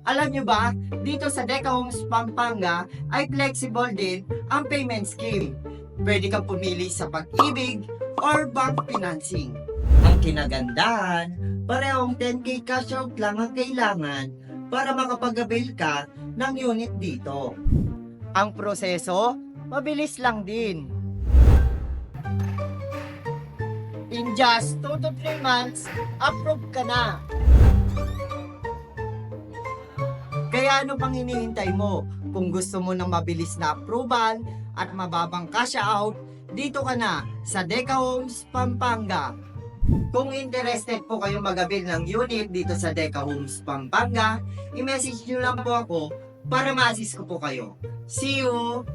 Alam nyo ba, dito sa Deca Homes Pampanga ay flexible din ang payment scheme. Pwede kang pumili sa pag-ibig or bank financing. Ang kinagandahan, parehong 10k cash out lang ang kailangan para makapag-avail ka ng unit dito. Ang proseso, mabilis lang din. In just 2 to 3 months, approved ka na. Kaya ano pang hinihintay mo? Kung gusto mo ng mabilis na approval at mababang cash out, dito ka na sa Deca Homes, Pampanga. Kung interested po kayo mag-avail ng unit dito sa Deca Homes, Pampanga, i-message nyo lang po ako para ma-assist ko po kayo. See you!